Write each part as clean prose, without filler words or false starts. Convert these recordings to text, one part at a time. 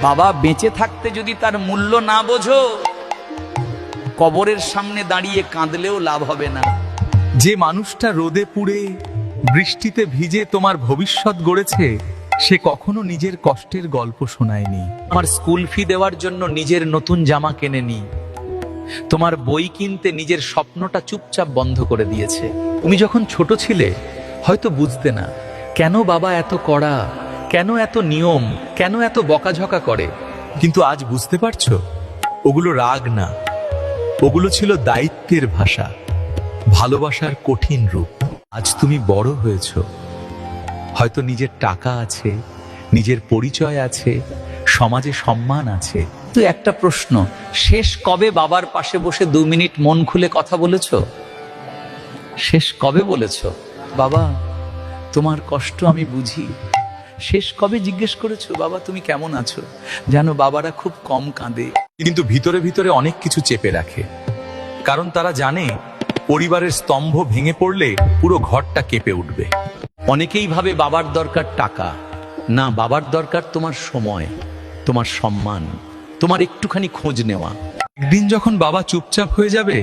বাবা বেঁচে থাকতে যদি তার মূল্য না বোঝো, কবরের সামনে দাঁড়িয়ে কাঁদলেও লাভ হবে না। যে মানুষটা রোদে পুড়ে বৃষ্টিতে ভিজে তোমার ভবিষ্যৎ গড়েছে, সে কখনো নিজের কষ্টের গল্প শোনায়নি। আমার স্কুল ফি দেওয়ার জন্য নিজের নতুন জামা কেনেনি, তোমার বই কিনতে নিজের স্বপ্নটা চুপচাপ বন্ধ করে দিয়েছে। তুমি যখন ছোট ছিলে হয়তো বুঝতে না কেন বাবা এত কড়া, কেন এত নিয়ম, কেন এত বকাঝকা করে। কিন্তু আজ বুঝতে পারছো, ওগুলো রাগ না, ওগুলো ছিল দায়িত্বের ভাষা, ভালোবাসার কঠিন রূপ। আজ তুমি বড় হয়েছো, হয়তো নিজের টাকা আছে, নিজের পরিচয় আছে, সমাজে সম্মান আছে। তো একটা প্রশ্ন, শেষ কবে বাবার পাশে বসে 2 মিনিট মন খুলে কথা বলেছো? শেষ কবে বলেছো, বাবা তোমার কষ্ট আমি বুঝি? শেষ কবে জিজ্ঞেস করেছো, বাবা তুমি কেমন আছো? জানো বাবারা খুব কম কাঁদে, কিন্তু ভিতরে ভিতরে অনেক কিছু চেপে রাখে, কারণ তারা জানে পরিবারের স্তম্ভ ভেঙে পড়লে পুরো ঘরটা কেঁপে উঠবে। অনেকেই ভাবে বাবার দরকার টাকা, না, বাবার দরকার তোমার সময়, তোমার সম্মান, তোমার একটুখানি খোঁজ নেওয়া। একদিন যখন বাবা চুপচাপ হয়ে যাবে,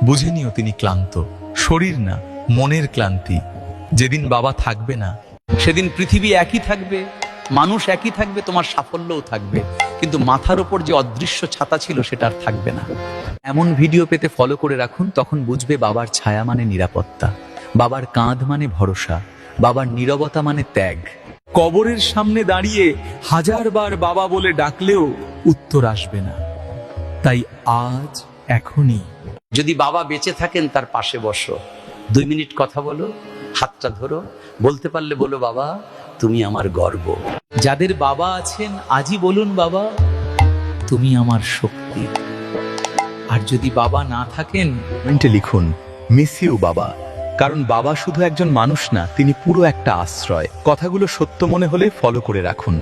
বুঝে নিও তিনি ক্লান্ত, শরীর না, মনের ক্লান্তি। যেদিন বাবা থাকবে না, সেদিন পৃথিবী একই থাকবে, মানুষ একই থাকবে, তোমার সাফল্যও থাকবে, কিন্তু মাথার ওপর যে অদৃশ্য ছাতা ছিল সেটা আর থাকবে না। এমন ভিডিও পেতে ফলো করে রাখুন, তখন বুঝবে বাবার ছায়া মানে নিরাপত্তা, বাবার কাঁধ মানে ভরসা, বাবার নীরবতা মানে ত্যাগ। কবরের সামনে দাঁড়িয়ে 1000 বার বাবা বলে ডাকলেও উত্তর আসবে না। তাই আজ, এখনই যদি বাবা বেঁচে থাকেন তার পাশে বসো, 2 মিনিট কথা বলো, হাতটা ধরো, বলতে পারলে বলো, বাবা তুমি আমার গর্ব। যাদের বাবা আছেন আজই বলুন, বাবা তুমি আমার শক্তি। আর যদি বাবা না থাকেন, কমেন্টে লিখুন, মিস ইউ বাবা। কারণ বাবা শুধু একজন মানুষ না, তিনি পুরো একটা আশ্রয়। কথাগুলো সত্য মনে হলে ফলো করে রাখুন।